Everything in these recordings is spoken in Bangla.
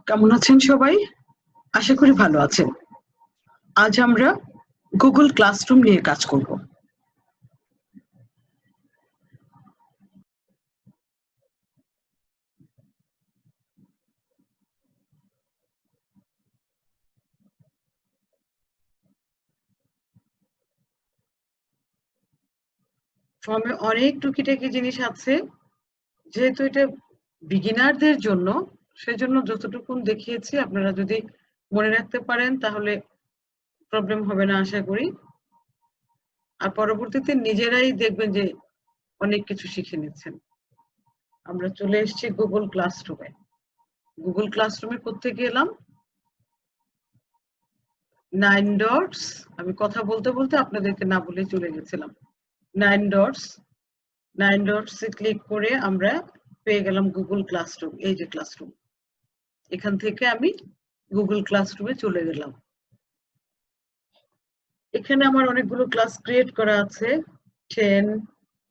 কেমন আছেন সবাই? আশা করি ভালো আছেন। আজ আমরা গুগল ক্লাসরুম নিয়ে কাজ করব। ফর্মে অনেক টুকিটাকি জিনিস আছে, যেহেতু এটা বিগিনারদের জন্য, সেজন্য যতটুকু দেখিয়েছি আপনারা যদি মনে রাখতে পারেন তাহলে প্রবলেম হবে না আশা করি। আর পরবর্তীতে নিজেরাই দেখবেন যে অনেক কিছু শিখে নিচ্ছেন। আমরা চলে এসেছি গুগল ক্লাসরুমে। গুগল ক্লাসরুমে কোত্থেকে এলাম? 9 ডটস। আমি কথা বলতে বলতে আপনাদেরকে না বলে চলে গেছিলাম। 9 ডটসে ক্লিক করে আমরা পেয়ে গেলাম গুগল ক্লাসরুম। এই যে ক্লাসরুম, এখান থেকে আমি গুগল ক্লাসরুমে চলে গেলাম। এখানে আমার অনেকগুলো ক্লাস ক্রিয়েট করা আছে, 10,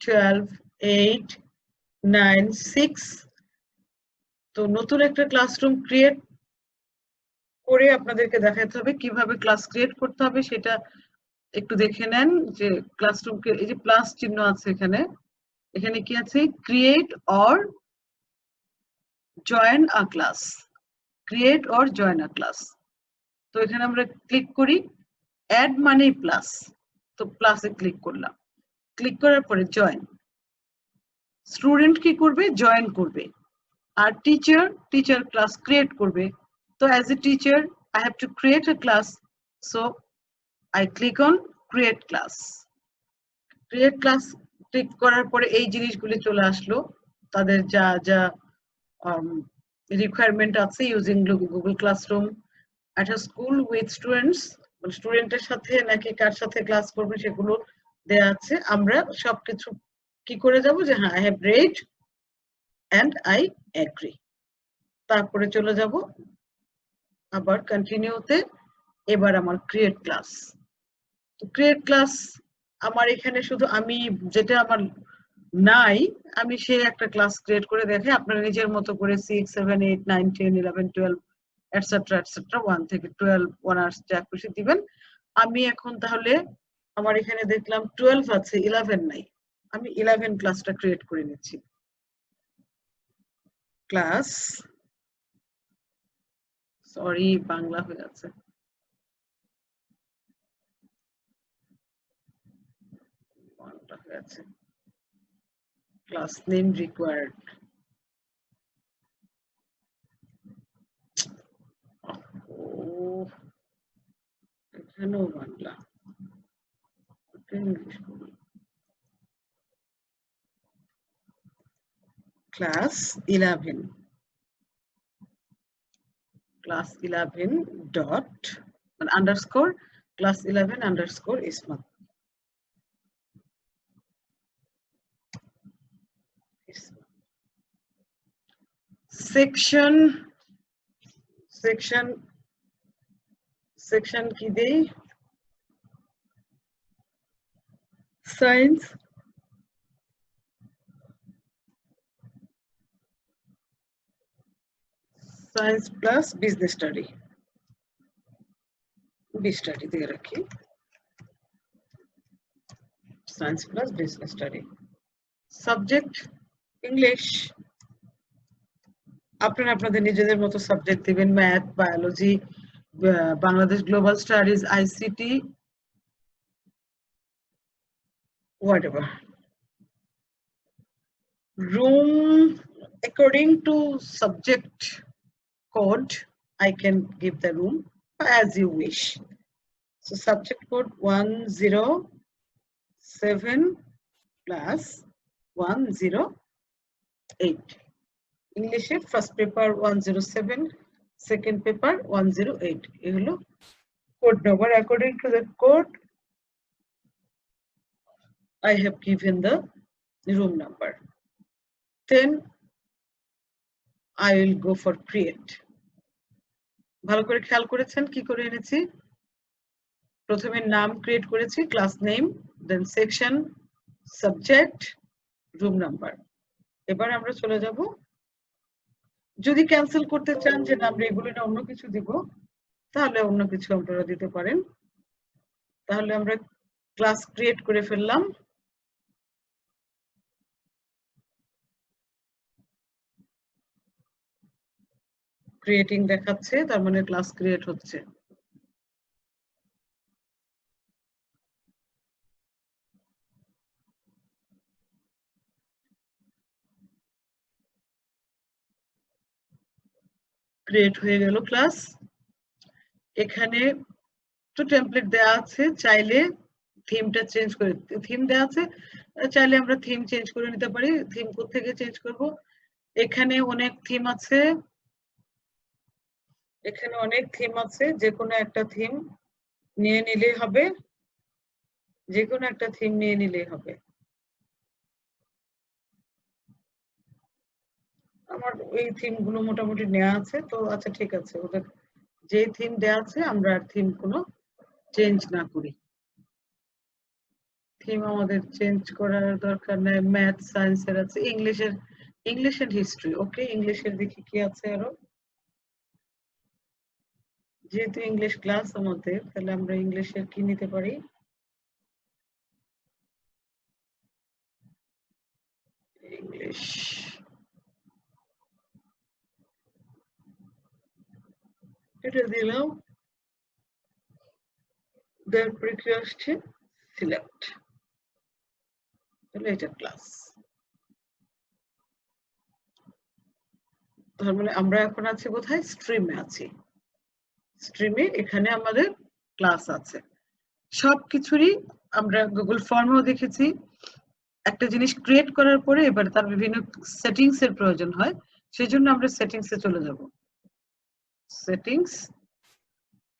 12, 8, 9, 6। তো নতুন একটা ক্লাসরুম ক্রিয়েট করে আপনাদেরকে দেখাতে হবে কিভাবে ক্লাস ক্রিয়েট করতে হবে। সেটা একটু দেখে নেন যে ক্লাসরুমকে, এই যে প্লাস চিহ্ন আছে এখানে, এখানে কি আছে? Create or join a class. Create or join a class. তো এখানে আমরা ক্লিক করি, অ্যাড মানে প্লাস, তো প্লাসে ক্লিক করলাম। ক্লিক করার পরে জয়েন। স্টুডেন্ট কি করবে? জয়েন করবে। আর টিচার ক্লাস ক্রিয়েট করবে। তো as a teacher I have to create a class, so I click on create class. Create class click করার পরে এই জিনিসগুলি চলে আসলো, তাদের যা যা রিকোয়ারমেন্ট আছে using Google classroom at a school with students, মানে স্টুডেন্টের সাথে নাকি কার সাথে ক্লাস করবে সেগুলো দেয়া আছে। আমরা সবকিছু কি করে যাব যে হ্যাঁ, I have read and I agree. তারপরে চলে যাব আবার কন্টিনিউতে। এবার আমার ক্রিয়েট ক্লাস। তো ক্রিয়েট ক্লাস আমার এখানে শুধু আমি যেটা আমার নাই, আমি সে একটা ক্লাস ক্রিয়েট করে দেখে আপনারা নিজের মতো করে 6, 7, 8, 9, 10, 11, 12 এটসেট্রা এটসেট্রা 1 থেকে 12 অনার্স যা খুশি দিবেন। আমি এখন তাহলে আমার এখানে দেখলাম 12 আছে, 11 নাই। আমি 11 ক্লাসটা ক্রিয়েট করে নিচ্ছি। ক্লাস, সরি বাংলা হয়ে আছে, বাংলা হয়ে আছে। ক্লাস নেম রিকোয়ার্ড, এখানেও Bangla, English. Class 11, class 11 dot underscore class 11 underscore ismat. section কি দেই? science plus business study দিয়ে রাখি। science plus business study. subject English, আপনারা আপনাদের নিজেদের মতো সাবজেক্ট দিবেন, math, biology, Bangladesh global studies, ICT, whatever. Room, according to subject code, I can give the room as you wish. So subject code 107 plus 108. English first paper 107, second paper 108. এই হলো code number. According to the code, I have given the room number. Then I will go for create. ভালো করে খেয়াল করেছেন কি করে এনেছি? প্রথমে নাম ক্রিয়েট করেছি, ক্লাস নেম, দেন সেকশন, সাবজেক্ট, রুম নাম্বার। এবার আমরা চলে যাব যদি ক্যান্সেল করতে চান যে না আমরা এগুলো না অন্য কিছু দিব, তাহলে অন্য কিছু আপনারা দিতে পারেন। তাহলে আমরা ক্লাস ক্রিয়েট করে ফেললাম। ক্রিয়েটিং দেখাচ্ছে, তার মানে ক্লাস ক্রিয়েট হচ্ছে। ক্রিয়েট হয়ে গেল ক্লাস। এখানে তো টেমপ্লেট দেওয়া আছে, চাইলে থিমটা চেঞ্জ করে, থিম দেওয়া আছে, চাইলে আমরা থিম চেঞ্জ করে নিতে পারি। থিম কোথেকে চেঞ্জ করব? এখানে অনেক থিম আছে, এখানে অনেক থিম আছে, যে কোনো একটা থিম নিয়ে নিলেই হবে, যে কোনো একটা থিম নিয়ে নিলেই হবে। আমার এই থিম গুলো মোটামুটি নেওয়া আছে, তো আচ্ছা ঠিক আছে, ওদের যে থিম দেওয়া আছে আমরা আর থিম কোনো চেঞ্জ না করি। থিম আমাদের চেঞ্জ করার দরকার নাই। ম্যাথ সায়েন্সের আছে, ইংলিশের, ইংলিশ এন্ড হিস্ট্রি। ওকে, ইংলিশের দেখি কি আছে আরো। যেহেতু ইংলিশ ক্লাস আমাদের, তাহলে আমরা ইংলিশের কি নিতে পারি? ইংলিশ, এটা দিলাম। তারপরে কি আসছে? সিলেক্ট। তাহলে এটা ক্লাস। তার মানে আমরা এখন আছি কোথায়? স্ট্রিমে আছি। স্ট্রিমে এখানে আমাদের ক্লাস আছে। সবকিছুরই আমরা গুগল ফর্মেও দেখেছি, একটা জিনিস ক্রিয়েট করার পরে এবার তার বিভিন্ন সেটিংস এর প্রয়োজন হয়, সেজন্য আমরা সেটিংস এ চলে যাব। সেটিংস,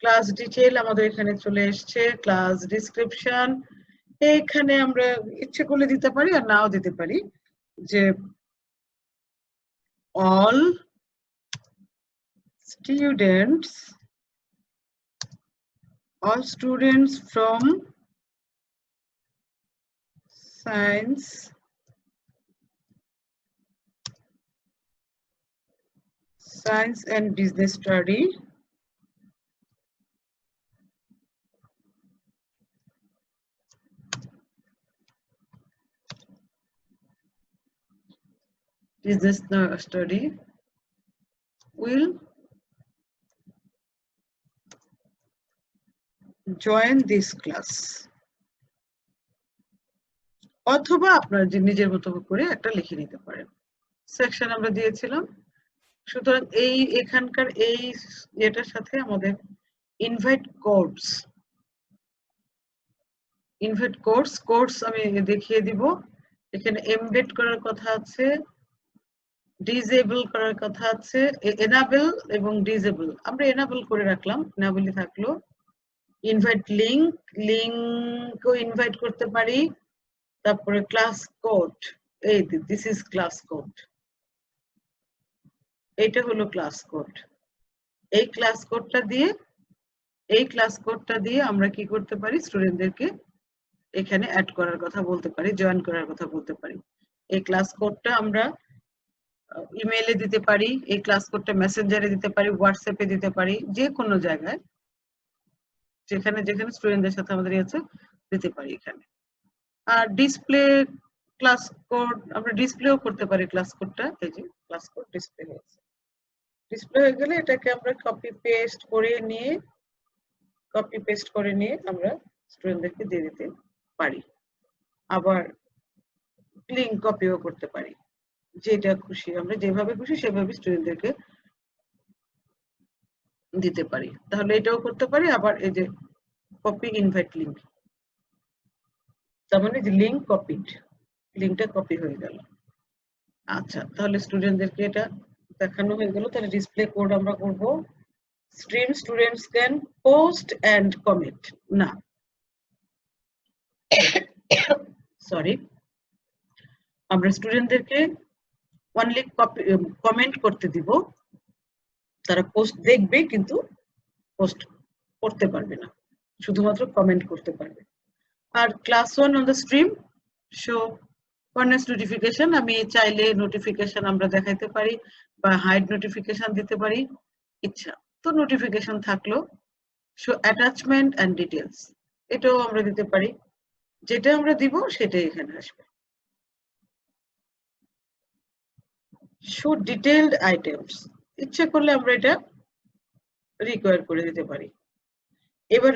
ক্লাস ডিটেইল আমাদের এখানে চলে এসছে, ক্লাস ডেসক্রিপশন। এখানে আমরা ইচ্ছে করলে দিতে পারি আর নাও দিতে পারি, যে all students from science and business study will join this class। অথবা আপনারা নিজের মতো করে একটা লিখে নিতে পারেন। সেকশন আমরা দিয়েছিলাম, সুতরাং এই এখানকার এই এটার সাথে আমাদের ইনভাইট কোর্স আমি দেখিয়ে দিব। এখানে এমবেড করার কথা আছে, ডিসেবল করার কথা আছে, এনাবেল এবং ডিসেবল আমরা এনাবেল করে রাখলাম, এনাবেলই থাকলো। ইনভাইট লিংকও ইনভাইট করতে পারি। তারপরে ক্লাস কোড, এই দিস ইজ ক্লাস কোড, এইটা হলো ক্লাস কোড। এই ক্লাস কোডটা দিয়ে আমরা কি করতে পারি? স্টুডেন্টদেরকে এখানে অ্যাড করার কথা বলতে পারি, জয়েন করার কথা বলতে পারি। এই ক্লাস কোডটা আমরা ইমেইলে দিতে পারি, এই ক্লাস কোডটা মেসেঞ্জারে দিতে পারি, হোয়াটসঅ্যাপে দিতে পারি, যে কোনো জায়গায় যেখানে যেখানে স্টুডেন্টদের সাথে আমাদের আছে দিতে পারি এখানে। আর ডিসপ্লে ক্লাস কোড আমরা ডিসপ্লেও করতে পারি। ক্লাস কোডটা, এই যে ক্লাস কোড ডিসপ্লে হয়েছে। ডিসপ্লে হয়ে গেলে এটাকে আমরা কপি পেস্ট করে নিয়ে আমরা স্টুডেন্টদেরকে দিয়ে দিতে পারি। আবার লিংক কপিও করতে পারি, যেটা খুশি আমরা যেভাবে খুশি সেভাবে স্টুডেন্টদেরকে দিতে পারি। তাহলে এটাও করতে পারি। আবার এই যে কপি ইনভাইট লিংক, তার মানে যে লিংক কপিড, লিংকটা কপি হয়ে গেল। আচ্ছা, তাহলে স্টুডেন্টদেরকে এটা দেখানো হয়ে গেল। তাহলে ডিসপ্লে কোড আমরা করব, stream students can post and comment না, সরি, আমরা স্টুডেন্টদেরকে অনলি কমেন্ট করতে দিব, তারা পোস্ট দেখবে কিন্তু পোস্ট করতে পারবে না, শুধুমাত্র কমেন্ট করতে পারবে। আর class 1 on the stream show corners notification আমি চাইলে নোটিফিকেশন আমরা দেখাইতে পারি বা হাইড নোটিফিকেশন দিতে পারি ইচ্ছা তো নোটিফিকেশন থাকলো শো অ্যাটাচমেন্ট এন্ড ডিটেইলস এটাও আমরা দিতে পারি যেটা আমরা দিব সেটাই এখানে আসবে শো ডিটেইলড আইটেমস ইচ্ছা করলে আমরা এটা রিকোয়ার করে দিতে পারি এবার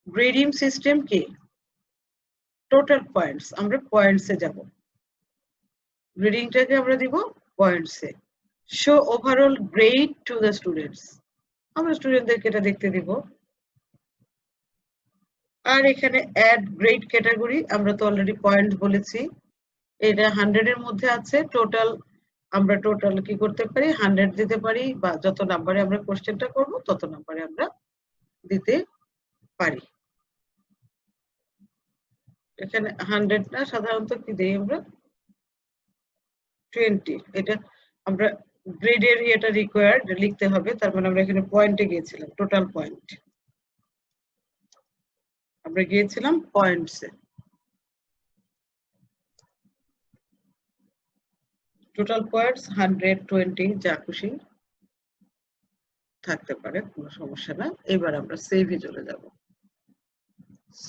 গ্রেডিং সিস্টেম কি টোটাল পয়েন্টস আমরা পয়েন্টসে যাব গ্রেডিংটাকে আমরা দিব পয়েন্টসে show overall grade to the students আমরা স্টুডেন্টদেরকে এটা দেখতে দিব আর এখানে অ্যাড গ্রেড ক্যাটাগরি আমরা তো অলরেডি পয়েন্ট বলেছি এটা 100 এর মধ্যে আছে টোটাল আমরা টোটাল কি করতে পারি 100 দিতে পারি বা যত নম্বরে আমরা কোশ্চেনটা করব তত নম্বরে আমরা দিতে পারি এখানে 100 না সাধারণত কি দেই আমরা 20 এটা আমরা গ্রেডের এটা রিকোয়ার্ড লিখতে হবে তার মানে আমরা এখানে পয়েন্টে গিয়েছিলাম টোটাল পয়েন্ট আমরা গিয়েছিলাম পয়েন্টসে টোটাল পয়েন্টস 120 যা খুশি থাকতে পারে কোনো সমস্যা না এবার আমরা সেভে চলে যাব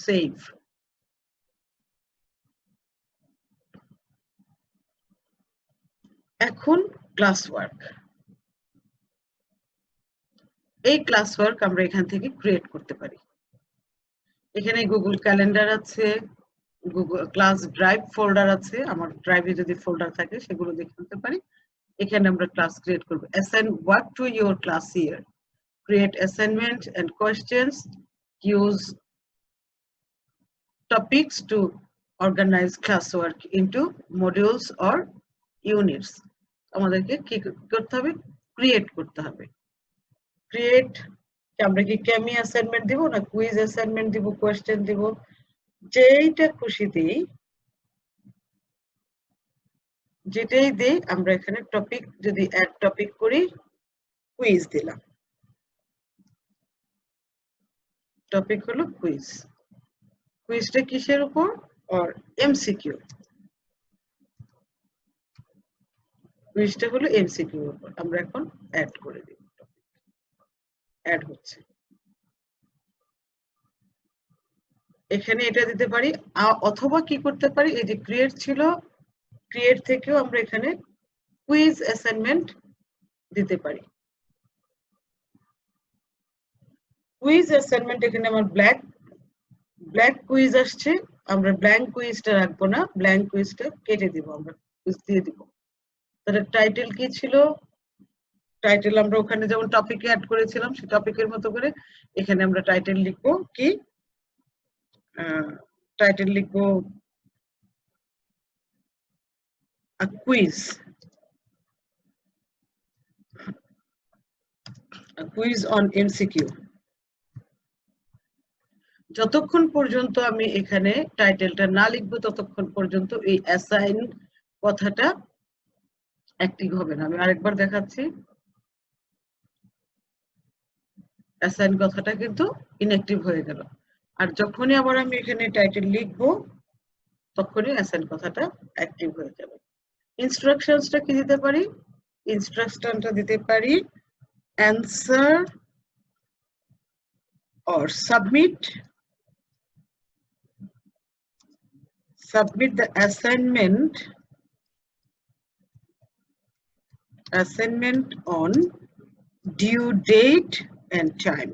সেভ এখন ক্লাস ওয়ার্ক এই ক্লাস ওয়ার্ক আমরা এখান থেকে ক্রিয়েট করতে পারি এখানে গুগল ক্যালেন্ডার আছে গুগল ক্লাস ড্রাইভ ফোল্ডার আছে আমার ড্রাইভে যদি ফোল্ডার থাকে সেগুলো দেখে নিতে পারি এখানে আমরা ক্লাস ক্রিয়েট করব assign work to your class year create assignment and questions use topics to organize classwork into modules or units আমাদেরকে কি করতে হবে ক্রিয়েট করতে হবে ক্রিয়েট আমরা কি কেমি অ্যাসাইনমেন্ট দিব না কুইজ অ্যাসাইনমেন্ট দিব কোশ্চেন দিব যেটা খুশি দেই যেটাই দেই আমরা এখানে টপিক যদি অ্যাড টপিক করি কুইজ দিলাম টপিক হলো কুইজ কুইজটা কিসের উপর আর এমসিকিউ কুইজটা হলো এমসিকিউ এর উপর আমরা এখন অ্যাড করে দিব অ্যাড হচ্ছে এখানে এটা দিতে পারি অথবা কি করতে পারি এই যে ক্রিয়েট ছিল ক্রিয়েট থেকেও আমরা এখানে কুইজ অ্যাসাইনমেন্ট দিতে পারি কুইজ অ্যাসাইনমেন্ট এখানে আমার ব্ল্যাক কুইজ আসছে আমরা ব্ল্যাঙ্ক কুইজটা রাখবো না ব্ল্যাঙ্ক কুইজটা কেটে দিব আমরা কুইজ দিয়ে দিব তাহলে টাইটেল কি ছিল টাইটেল আমরা ওখানে যেমন টপিকে অ্যাড করেছিলাম সেই টপিকের মতো করে এখানে আমরা টাইটেল লিখবো কি টাইটেল লিখবো a quiz on MCQ যতক্ষণ পর্যন্ত আমি এখানে টাইটেলটা না লিখবো ততক্ষণ পর্যন্ত এই অ্যাসাইন কথাটা অ্যাক্টিভ হবে না আমি আরেকবার দেখাচ্ছি অ্যাসাইন কথাটা কিন্তু ইনঅ্যাক্টিভ হয়ে গেল আর যখনই আবার আমি এখানে টাইটেল লিখবো তখনই অ্যাসাইন কথাটা অ্যাক্টিভ হয়ে যাবে ইনস্ট্রাকশনসটা কি দিতে পারি ইনস্ট্রাকশনটা দিতে পারি answer or submit the assignment on due date and time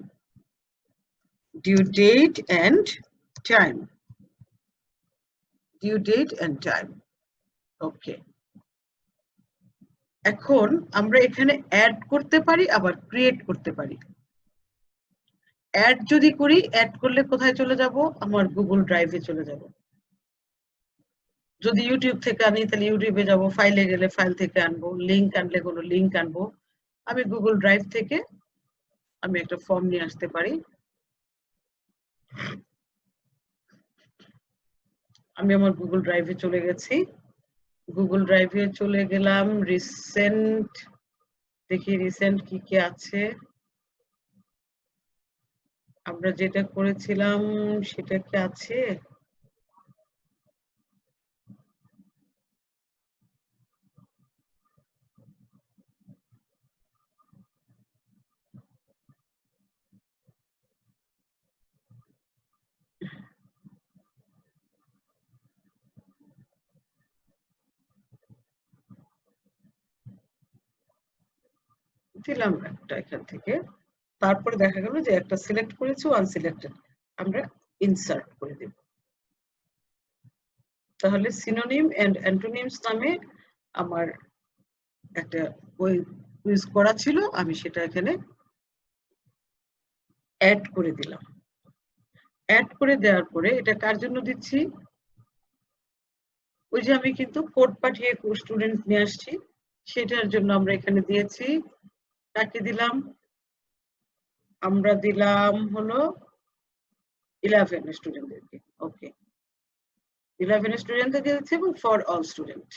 okay এখন আমরা এখানে অ্যাড করতে পারি আবার ক্রিয়েট করতে পারি অ্যাড যদি করি অ্যাড করলে কোথায় চলে যাব আমার গুগল ড্রাইভে চলে যাব যদি ইউটিউব থেকে আনি তাহলে ইউটিউবে যাব ফাইলে গেলে ফাইল থেকে আনবো লিংক আনলে কোনো লিংক আনবো আমি গুগল ড্রাইভ থেকে আমি একটা ফর্ম নিয়ে আসতে পারি আমি আমার গুগল ড্রাইভে চলে গেছি গুগল ড্রাইভে চলে গেলাম রিসেন্ট দেখি রিসেন্ট কি কি আছে আমরা যেটা করেছিলাম সেটা কি আছে দিলাম একটা এখান থেকে, তারপরে দেখা গেল যে একটা সিলেক্ট করেছি, আনসিলেক্টেড, আমরা ইনসার্ট করে দেব। তাহলে সিনোনিম এন্ড অ্যান্টোনিমস নামে আমার একটা বই ইউজ করা ছিল, আমি সেটা এখানে অ্যাড করে দিলাম। অ্যাড করে দেওয়ার পরে এটা কার জন্য দিচ্ছি, ওই যে আমি কিন্তু কোড পাঠিয়ে স্টুডেন্ট নিয়ে আসছি, সেটার জন্য আমরা এখানে দিয়েছি। কাকে দিলাম, আমরা দিলাম হলো 11 স্টুডেন্টদেরকে। ওকে, 11 স্টুডেন্টদেরকে দিচ্ছি এবং for all student.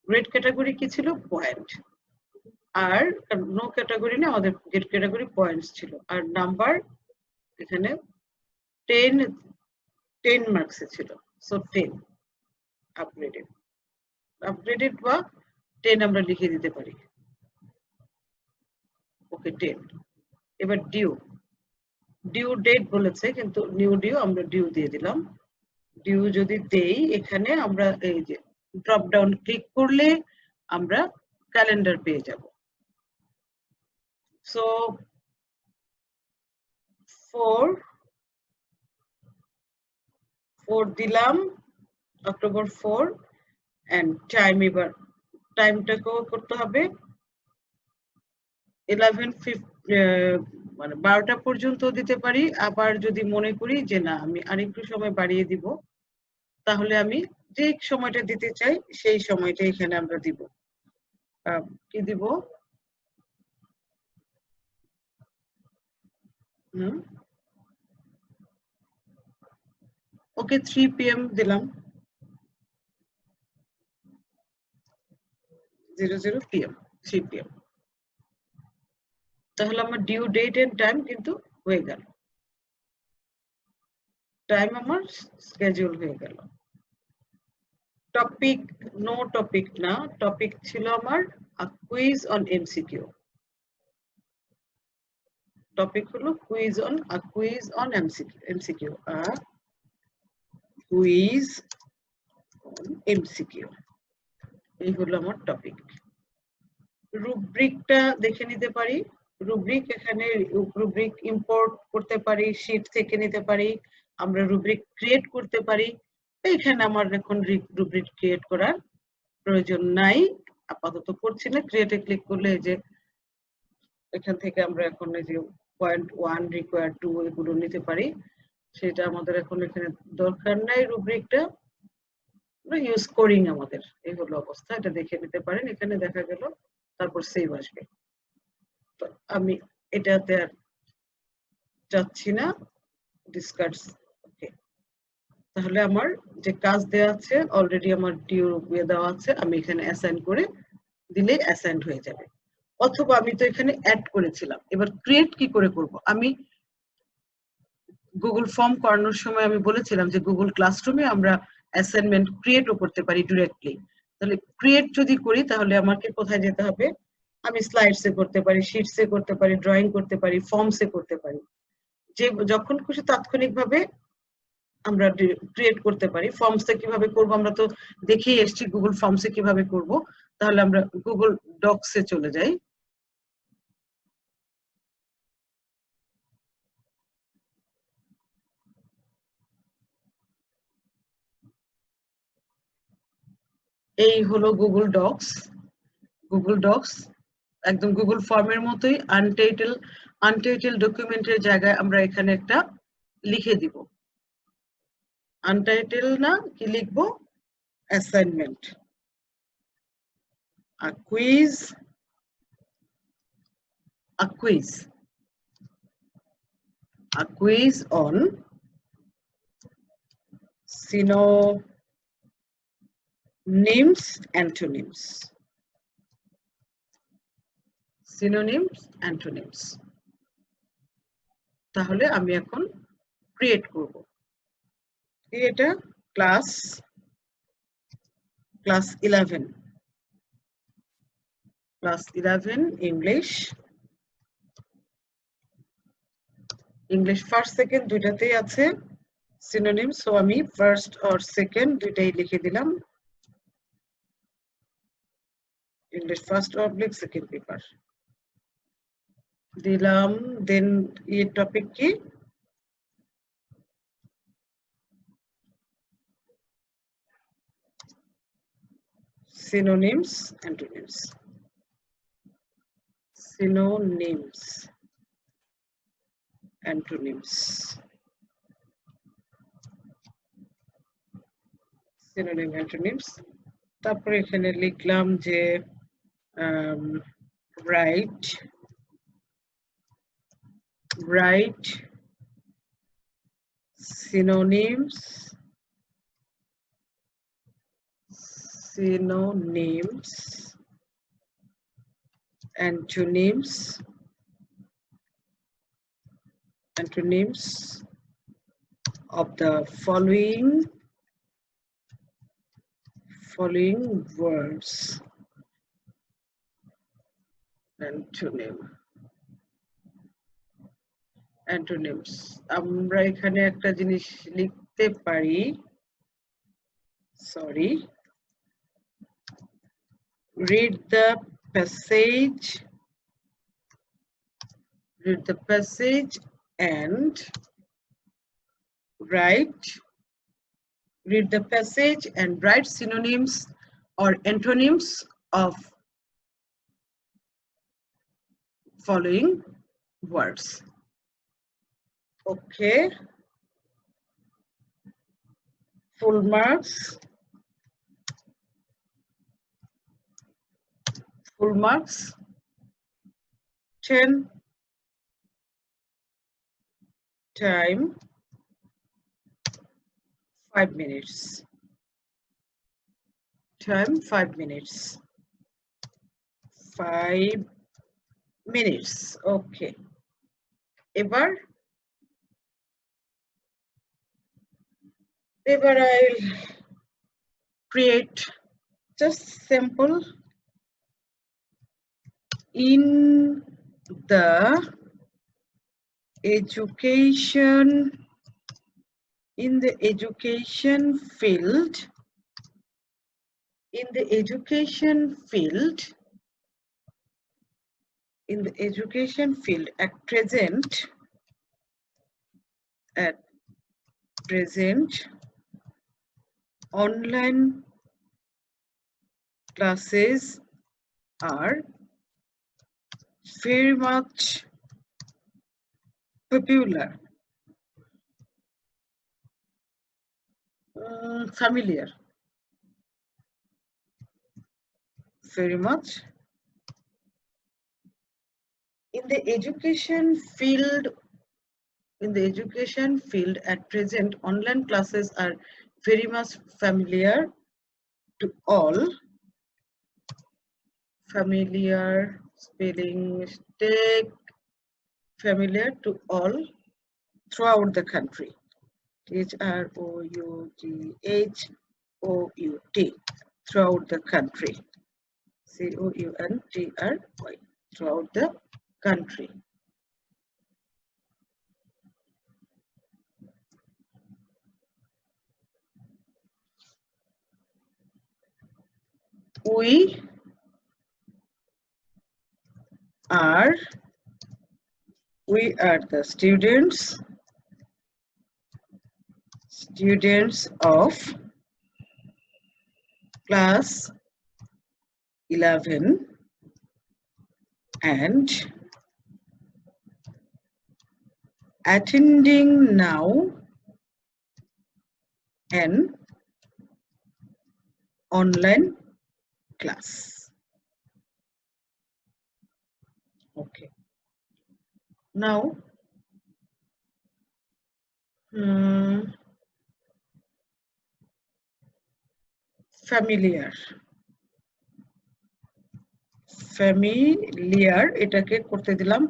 Grade category কি ছিল, পয়েন্ট। আর নো ক্যাটাগরি না, আমাদের গ্রেড ক্যাটাগরি পয়েন্টস ছিল। আর নাম্বার এখানে 10 মার্কসে ছিল, সো 10 আপগ্রেডেড। আপগ্রেডেড বা 10 আমরা লিখে দিতে পারি। ওকে, 10। এবার ডিউ, ডিউ ডেট বলেছে কিন্তু নিউ ডিউ, আমরা ডিউ দিয়ে দিলাম। ডিউ যদি দেই, এখানে আমরা এই যে ড্রপ ডাউন ক্লিক করলে আমরা ক্যালেন্ডার পেয়ে যাব। সো 4 দিলাম, অক্টোবর 4, এন্ড টাইম, এবার টাইমটাকেও করতে হবে 11:50, মানে 12টা পর্যন্ত দিতে পারি। আবার যদি মনে করি যে না আমি আরেকটু সময় বাড়িয়ে দিব, তাহলে আমি যে সময়টা দিতে চাই সেই সময়টা এখানে আমরা দিব। কি দিব, ওকে 3 PM দিলাম, 00 PM, 3 PM। তাহলে আমার ডিউ ডেট এন্ড টাইম কিন্তু হয়ে গেল, টাইম আমার স্কেডিউল হয়ে গেল। টপিক, নো টপিক না, টপিক ছিল আমার কুইজ অন এমসিকিউ। টপিক হলো quiz on MCQ, quiz on MCQ, এই হলো আমার টপিক। রুব্রিকটা দেখে নিতে পারি। রুব্রিক, এখানে রুব্রিক ইম্পোর্ট করতে পারি, শীট থেকে নিতে পারি, আমরা রুব্রিক ক্রিয়েট করতে পারি। এইখানে আমার এখন রুব্রিক ক্রিয়েট করার প্রয়োজন নাই, আপাতত করছি না। ক্রিয়েটে ক্লিক করলে যে এখান থেকে আমরা এখন এই যে পয়েন্ট 1 রিকোয়ার 2 এগুলো নিতে পারি, সেটা আমাদের এখন এখানে দরকার নাই। রুব্রিকটা ইউজ করি না আমাদের, এই হলো অবস্থা। এটা দেখে নিতে পারেন, এখানে দেখা গেল, তারপর সেভ আসবে। তো আমি এটাতে আর যাচ্ছি না, ডিসকার্ড। ওকে, তাহলে আমার যে কাজ দেওয়া আছে অলরেডি, আমার ডিউ দেওয়া আছে, আমি এখানে অ্যাসাইন করে দিলে অ্যাসাইন হয়ে যাবে। অথবা আমি তো এখানে অ্যাড করেছিলাম, এবার ক্রিয়েট কি করে করব। আমি গুগল ফর্ম করানোর সময় আমি বলেছিলাম যে গুগল ক্লাসরুমে আমরা অ্যাসাইনমেন্ট ক্রিয়েটও করতে পারি ডিরেক্টলি। তাহলে ক্রিয়েট যদি করি তাহলে আমাকে কোথায় যেতে হবে, আমি স্লাইডসে করতে পারি, শিটসে করতে পারি, ড্রয়িং করতে পারি, ফর্মসে করতে পারি। যে যখন খুশি তাৎক্ষণিকভাবে আমরা ক্রিয়েট করতে পারি। ফর্মসে কিভাবে করব আমরা তো দেখেই এসেছি, গুগল ফর্মসে কিভাবে করব। তাহলে আমরা গুগল ডকসে চলে যাই। এই হলো গুগল ডকস। গুগল ডকস একদম গুগল ফর্মের মতোই, আনটাইটেল ডকুমেন্টের জায়গায় আমরা এখানে একটা লিখে দিব। আনটাইটেল না, কি লিখবো, assignment, a quiz on synonyms, antonyms। তাহলে আমি এখন ক্রিয়েট করব। এটা ক্লাস 11 ইংলিশ ফার্স্ট সেকেন্ড দুইটাতেই আছে সিনোনিম, সো আমি ফার্স্ট আর সেকেন্ড দুইটাই লিখে দিলাম, English first oblique second paper. দিলাম, দেন টপিক কি? synonyms, antonyms. Synonyms, antonyms. Synonym, antonyms. তারপরে এখানে লিখলাম যে write synonyms, antonyms of the following words. Antonyms. আমরা এখানে একটা জিনিস লিখতে পারি, sorry, read the passage and write synonyms or antonyms of following words. Okay, full marks, 10, time 5 minutes, time 5 minutes, 5 minutes. Okay, এবার I'll create just simple in the education field, at present online classes are very much popular, familiar, very much. In the education field at present, online classes are very much familiar to all. Familiar, spelling mistake, familiar to all throughout the country. THROUGHOUT, throughout the country. COUNTRY, throughout the country. We are the students of class 11 and attending now an online class. Okay. Now, familiar, এটাকে করতে দিলাম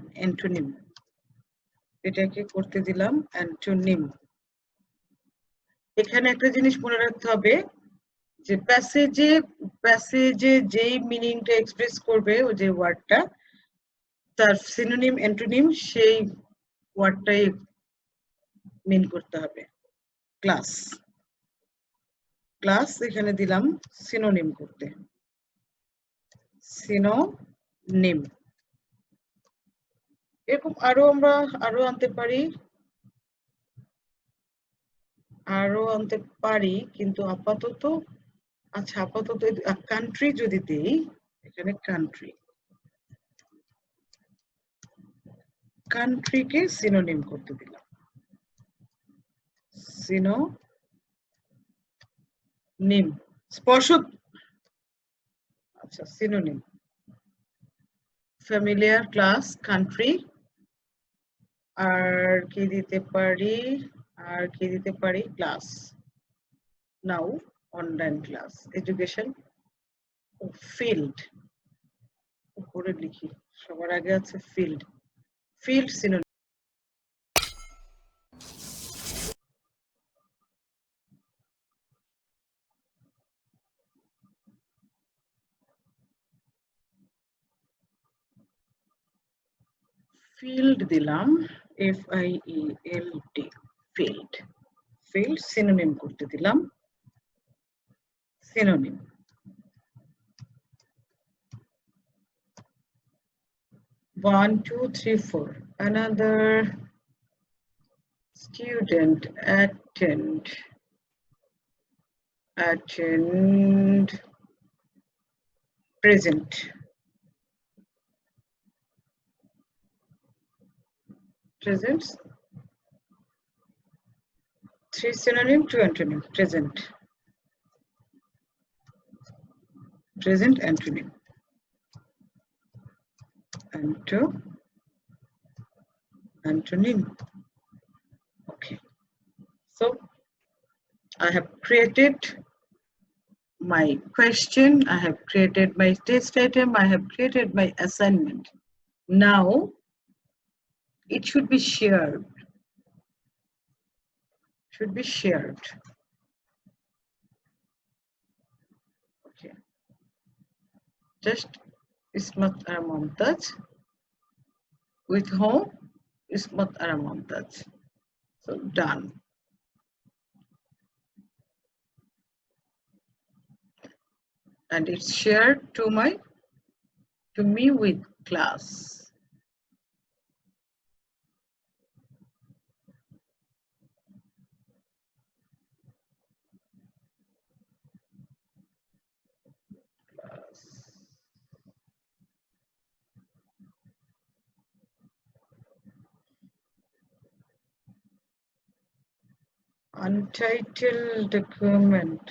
অ্যান্টোনিম, এখানে একটা জিনিস মনে রাখতে হবে যে প্যাসেজে যেই মিনিংটা এক্সপ্রেস করবে ওই যে ওয়ার্ডটা, তার সিনোনিম অ্যান্টোনিম সেই ওয়ার্ডটাই মিন করতে হবে। ক্লাস এখানে দিলাম সিনোনিম করতে, সিনোনিম। এরকম আমরা আরো আনতে পারি কিন্তু আপাতত আচ্ছা আপাতত কান্ট্রি যদি দেই এখানে কান্ট্রিকে সিনোনিম করতে দিলাম সিনোনিম স্পর্শ আচ্ছা সিনোনিম ফ্যামিলিয়ার ক্লাস কান্ট্রি আর কি দিতে পারি ক্লাস নাও অনলাইন ক্লাস এডুকেশন ফিল্ড উপরে লিখি সবার আগে আছে ফিল্ড সিনোনিম ফিল্ড দিলাম FIELD ফিল্ড সিনোনিম করতে দিলাম synonym 1 2 3 4 another student attend present presents 3 synonym 2 antonym present antonym antonym okay so I have created my question, I have created my test item, I have created my assignment. Now it should be shared. Okay. Just Ismat Ara Mumtaz. With whom? Ismat Ara Mumtaz. So done. And it's shared to me with class. Untitled document.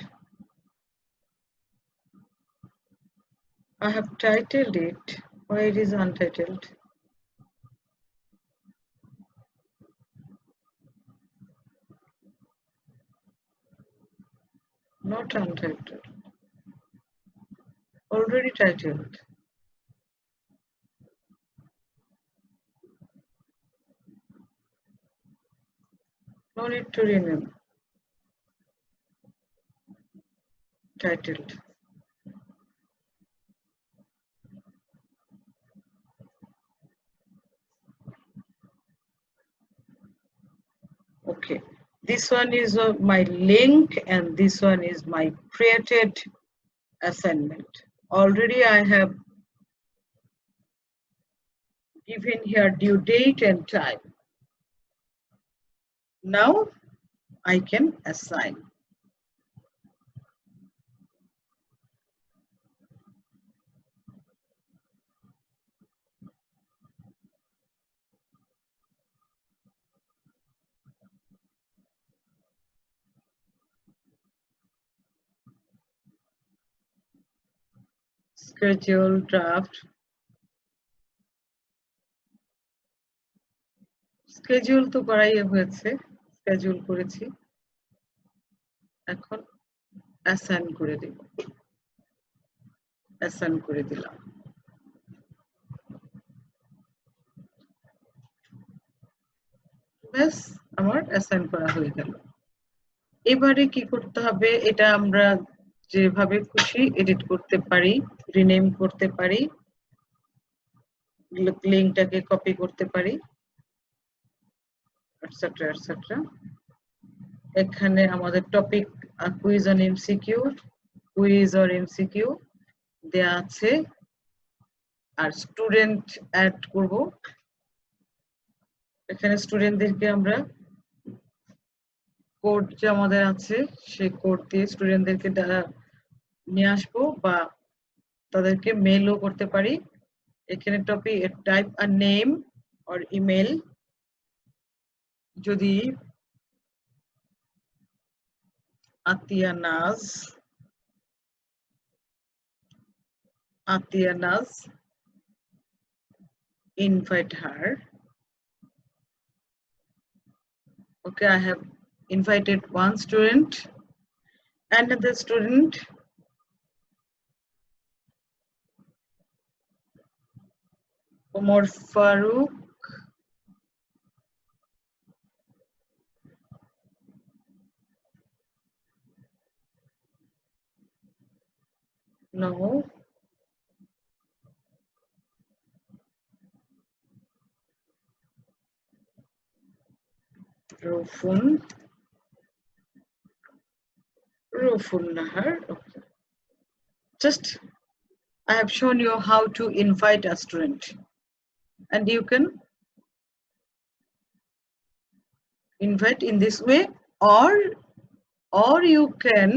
I have titled it. Why it is untitled? Not untitled. Already titled. No need to rename. Titled. Okay, this one is my link and this one is my created assignment. Already I have given here due date and time. Now I can assign. Schedule draft. Schedule তো করাই হয়েছে, schedule করেছি, এখন assign করে দেব, assign করে দিলাম। ব্যাস আমার assign করা হয়ে গেল। এবারে কি করতে হবে, এটা আমরা যেভাবে খুশি এডিট করতে পারি, রিনেম করতে পারি, লিংকটাকে কপি করতে পারি, এটসেট্রা এটসেট্রা। এখানে আমাদের topic quiz on MCQ, quiz or MCQ দেয়া আছে, আর স্টুডেন্ট অ্যাড করব, এখানে স্টুডেন্টদেরকে আমরা কোড যে আমাদের আছে সেই কোড দিয়ে স্টুডেন্টদেরকে নিয়ে আসবো বা তাদেরকে মেলও করতে পারি। এখানে topic type a name or email, যদি আতিয়া নাজ invite her. Okay, I have invited one student. Another student, Omar Farooq. No. Rufun Nahar. Okay. Just I have shown you how to invite a student, and you can invite in this way, or you can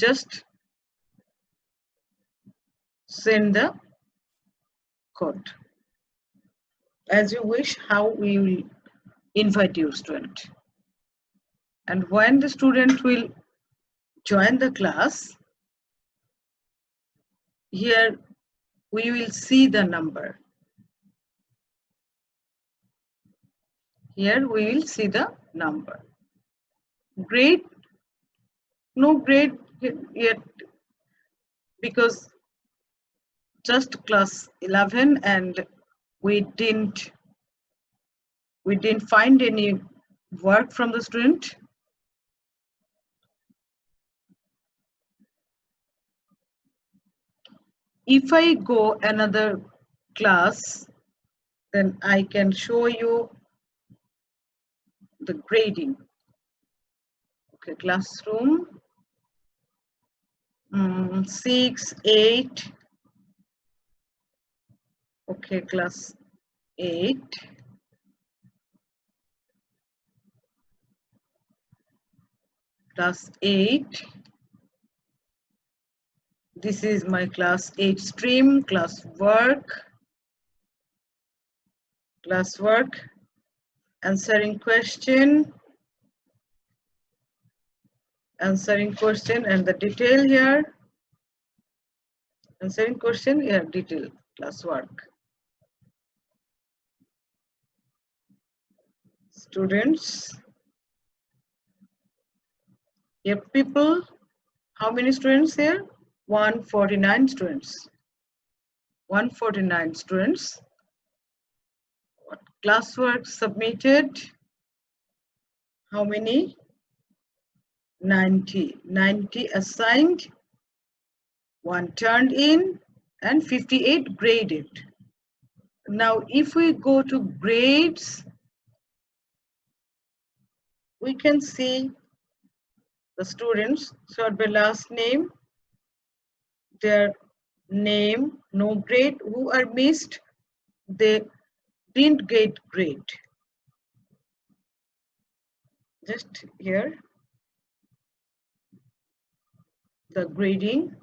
just send the code as you wish, how we will invite your student. And when the student will join the class, here we will see the number. Here we will see the number. Grade, no grade yet, because just class 11 and we didn't find any work from the student. If I go another class, then I can show you the grading. Okay, classroom 6, 8. Okay, class 8. Class 8. This is my class 8 stream, classwork, answering question, and the detail here. Answering question here, detail, classwork. Students, here people, how many students here? 149 students. 149 students. Classwork submitted, how many? 90 assigned, 1 turned in, and 58 graded. Now if we go to grades, we can see the students sort by last name, their name, no grade, who are missed, they didn't get grade. Just here, the grading,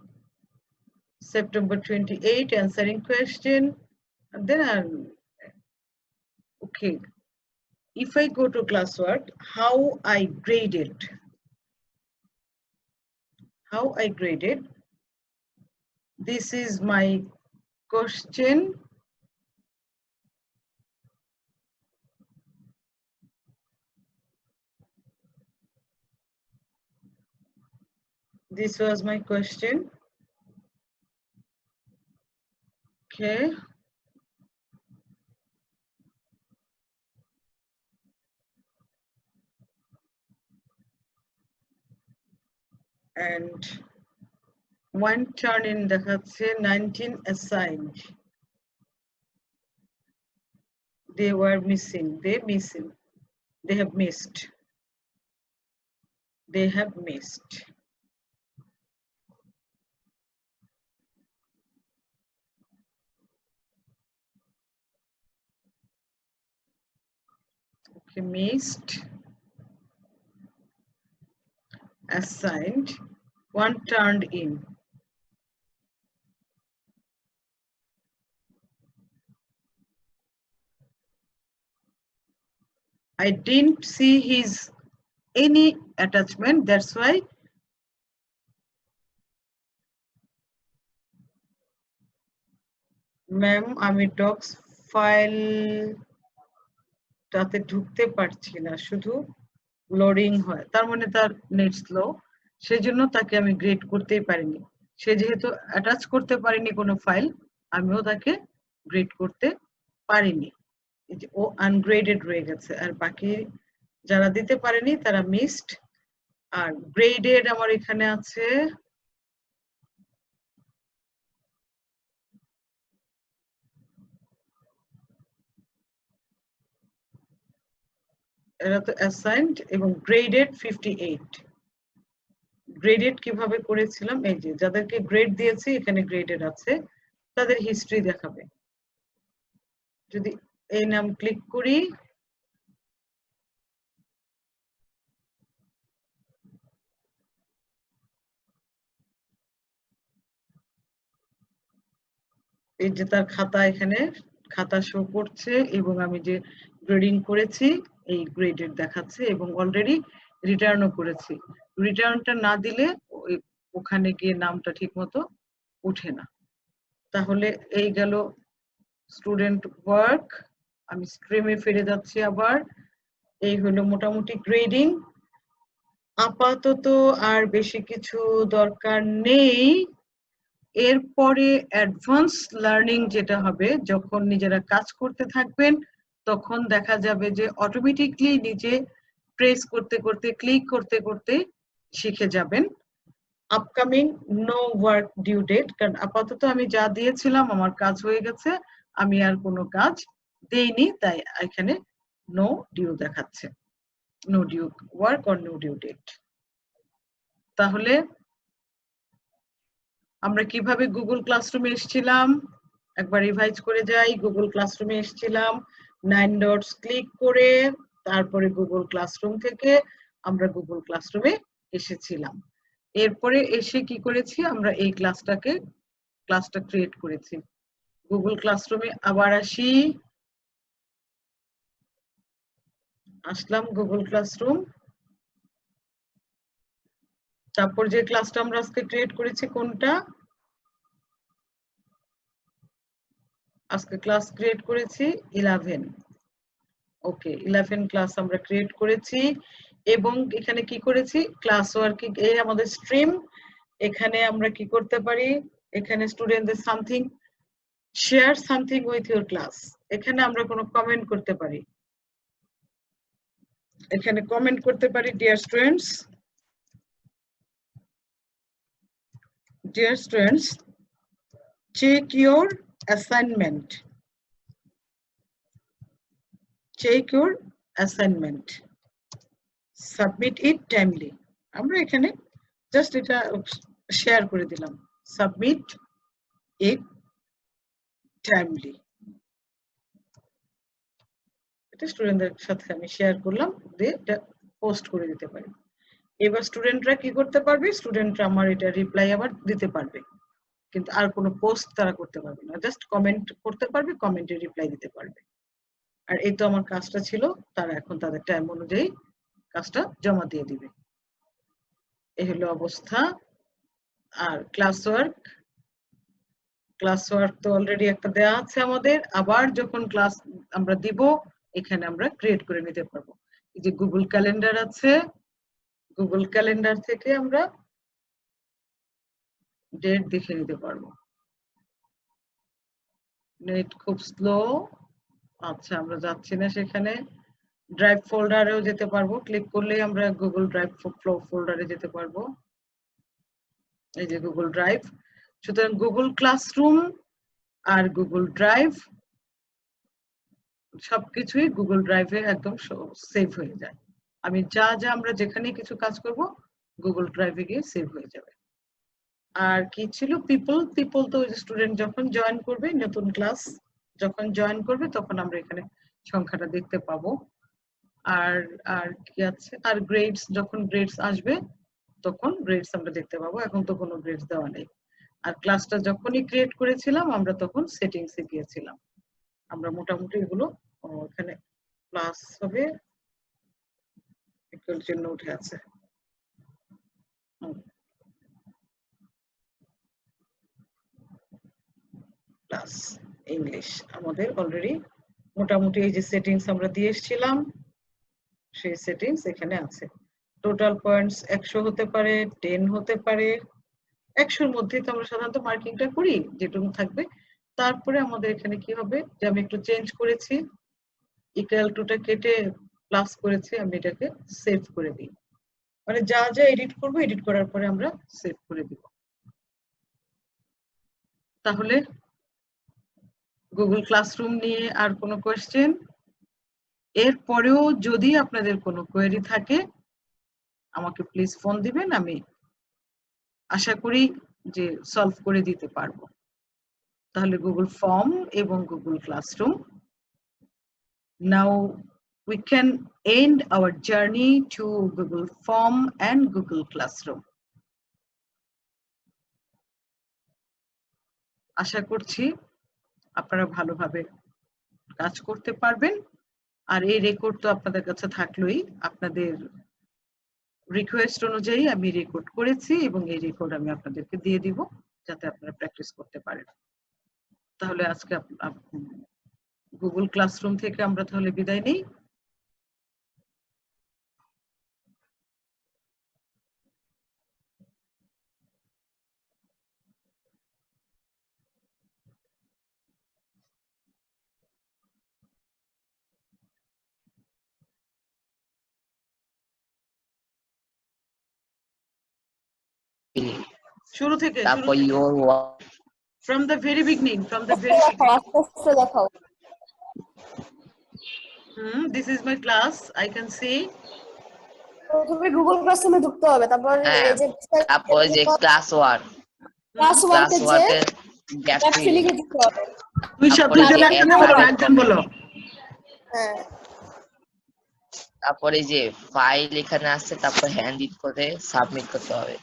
September 28, answering question, and then okay. If I go to classwork, how I graded, this is my question. This was my question. Okay. And 1 turn in দেখাচ্ছে, 19 assigned. They were missing. They have missed. Okay, missed, assigned, one turned in. I didn't see his any attachment, that's why ma'am আমি ডক্স ফাইলটাতে ঢুকতে পারছি না, শুধু লোডিং হয়। তার মানে তার নেট স্লো, সেজন্য তাকে আমি গ্রেড করতেই পারিনি। সে যেহেতু অ্যাটাচ করতে পারেনি কোনো ফাইল, আমিও তাকে গ্রেড করতে পারিনি। ও আনগ্রেডেড রয়ে গেছে, আর বাকি যারা দিতে পারেনি তারা মিসড। আর গ্রেডেড আমার এখানে আছে এরা তো অ্যাসাইনড এবং গ্রেডেড 58। গ্রেডেড কিভাবে করেছিলাম, এই যে যাদেরকে গ্রেড দিয়েছি এখানে গ্রেডেড আছে, তাদের হিস্ট্রি দেখাবে। যদি এই নাম ক্লিক করি, এই যে তার খাতা, এখানে খাতা শো করছে এবং আমি যে গ্রেডিং করেছি এই গ্রেডেড দেখাচ্ছে এবং অলরেডি রিটার্নও করেছি। রিটার্নটা না দিলে ওখানে গিয়ে নামটা ঠিক মতো উঠে না। তাহলে এই গেল স্টুডেন্ট ওয়ার্ক। আমি স্ট্রিমে ফিরে যাচ্ছি আবার। এই হলো মোটামুটি গ্রেডিং। আপাতত আর বেশি কিছু দরকার নেই। এরপরে অ্যাডভান্স লার্নিং যেটা হবে, যখন নিজেরা কাজ করতে থাকবেন তখন দেখা যাবে যে অটোমেটিকলি নিজে প্রেস করতে করতে, ক্লিক করতে করতে শিখে যাবেন। Upcoming no work due date, কারণ আপাতত আমি যা দিয়েছিলাম আমার কাজ হয়ে গেছে, আমি আর কোনো কাজ দেইনি, তাই এখানে নো ডিউ দেখাচ্ছে, no due work or no due date. তাহলে আমরা কিভাবে গুগল ক্লাসরুমে এসেছিলাম একবার রিভাইজ করে যাই। গুগল ক্লাসরুমে এসেছিলাম 9 ডটস ক্লিক করে, তারপরে গুগল ক্লাসরুম থেকে আমরা গুগল ক্লাসরুমে এসেছিলাম। এরপরে এসে কি করেছি, আমরা এই ক্লাসটা ক্রিয়েট করেছি। গুগল ক্লাসরুমে আবার আসলাম গুগল ক্লাসরুম। তারপর যে ক্লাসটা আমরা আজকে ক্রিয়েট করেছি কোনটা, আজকে ক্লাস ক্রিয়েট করেছি 11। ওকে, 11 ক্লাস আমরা ক্রিয়েট করেছি এবং এখানে কি করেছি, ক্লাস ওয়ার্কিং, এই আমাদের স্ট্রিম। এখানে আমরা কি করতে পারি, এখানে স্টুডেন্টদের something, share something with your class, এখানে আমরা কোনো কমেন্ট করতে পারি। এখানে কমেন্ট করতে পারি, dear students check your assignment, submit it timely। আমরা এখানে জাস্ট এটা শেয়ার করে দিলাম, submit it timely। এটা স্টুডেন্টদের সাথে আমি শেয়ার করলাম, দিয়ে এটা পোস্ট করে দিতে পারি। এবার স্টুডেন্টরা কি করতে পারবে, স্টুডেন্টরা আমার এটা রিপ্লাই আবার দিতে পারবে, কিন্তু আর কোনো পোস্ট তারা করতে পারবে না, জাস্ট কমেন্ট করতে পারবে, কমেন্টে রিপ্লাই দিতে পারবে। আর এই তো আমার কাজটা ছিল, তারা এখন তাদের টাইম অনুযায়ী কাজটা জমা দিয়ে দিবে। এই হলো অবস্থা। আর ক্লাস ওয়ার্ক তো অলরেডি একটা দেয়া আছে আমাদের, আবার যখন ক্লাস আমরা দিব এখানে আমরা ক্রিয়েট করে নিতে পারবো। এই যে গুগল ক্যালেন্ডার আছে, গুগল ক্যালেন্ডার থেকে আমরা ডেট দেখে নিতে পারবো। নেট খুব স্লো, আচ্ছা আমরা যাচ্ছি না সেখানে। ড্রাইভ ফোল্ডারেও যেতে পারবো, ক্লিক করলেই আমরা গুগল ড্রাইভ ফোল্ডারে যেতে পারবো। এই যে গুগল ড্রাইভ। সুতরাং গুগল ক্লাসরুম আর গুগল ড্রাইভ সবকিছুই গুগল ড্রাইভে একদম সেভ হয়ে যায়। আমি যা আমরা যেখানে কিছু কাজ করব গুগল ড্রাইভে গিয়ে সেভ হয়ে যাবে। আর কি ছিল, পিপল তো স্টুডেন্ট যখন জয়েন করবে, নতুন ক্লাস যখন জয়েন করবে তখন আমরা এখানে সংখ্যাটা দেখতে পাবো। আর আর কি আছে, আর গ্রেডস, যখন গ্রেডস আসবে তখন গ্রেডস আমরা দেখতে পাবো। এখন তো কোনো গ্রেডস দেওয়া নেই। আর ক্লাসটা যখনই ক্রিয়েট করেছিলাম আমরা তখন সেটিংসে গিয়েছিলাম। আমরা মোটামুটি এগুলো এখানে প্লাস হবে, ইকুয়াল চিহ্ন উঠে আছে। প্লাস ইংলিশ আমাদের অলরেডি মোটামুটি এই যে সেটিংস আমরা দিয়ে এসেছিলাম সেই সেটিংস এখানে আছে। টোটাল পয়েন্টস 100 হতে পারে, 10 হতে পারে। 100-র মধ্যে তো আমরা সাধারণত মার্কিংটা করি, যেটুকু থাকবে। তারপরে আমাদের এখানে কি হবে, যে আমি একটু চেঞ্জ করেছি, ইকুয়াল টুটা কেটে প্লাস করেছি, আমি এটাকে সেভ করে দিই। মানে যা যা এডিট করবো, এডিট করার পরে আমরা সেভ করে দিব। তাহলে গুগল ক্লাসরুম নিয়ে আর কোনো কোয়েশ্চেন? এরপরেও যদি আপনাদের কোনো কোয়েরি থাকে আমাকে প্লিজ ফোন দিবেন, আমি আশা করি যে সলভ করে দিতে পারবো। তাহলে গুগল ফর্ম এবং Google classroom, now we can end our journey to Google Form and Google Classroom. আশা করছি আপনারা ভালোভাবে কাজ করতে পারবেন। আর এই রেকর্ড তো আপনাদের কাছে থাকলোই, আপনাদের রিকোয়েস্ট অনুযায়ী আমি রেকর্ড করেছি এবং এই রেকর্ড আমি আপনাদেরকে দিয়ে দিব যাতে আপনারা প্র্যাকটিস করতে পারেন। তাহলে আজকে গুগল ক্লাসরুম থেকে আমরা তাহলে বিদায় নেই। শুরু থেকে, তারপর your from the very beginning, from the very beginning. This is my class, I can see. তুমি গুগল ক্লাসরুমে ঢুকতে হবে, তারপর এই যে তারপর যে ক্লাস 1 ক্লাস 1 তে যে গ্যাপ ফিলিং এ ঢুকতে হবে। একজন বলো। হ্যাঁ, তারপরে যে ফাইল এখানে আসছে, তারপর হ্যান্ড ইট করে সাবমিট করতে হবে।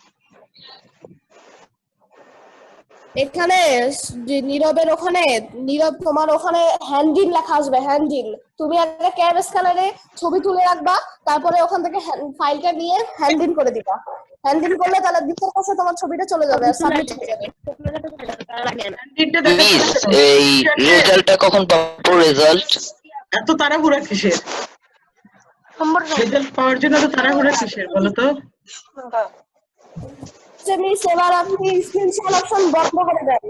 এখানে নীরবের ওখানে, নীরব তোমার ওখানে হ্যান্ডিল লেখা আসবে, হ্যান্ডিল। তুমি আগে ক্যানভাস কালারে ছবি তুলে রাখবা, তারপরে ওখান থেকে ফাইলটা নিয়ে হ্যান্ডিল করে দিবা। হ্যান্ডিল করলে তাহলে দ্বিতীয় পাশে তোমার ছবিটা চলে যাবে আর সাবমিট হয়ে যাবে। এই রেজাল্টটা কখন পাবো? রেজাল্ট এত তাড়াহুড়া কিসের? রেজাল্ট পাওয়ার জন্য তো তাড়াহুড়া কিসের বলো তো? সেবার আপনি স্ক্রিন শেয়ার অপশন বন্ধ করে দেন।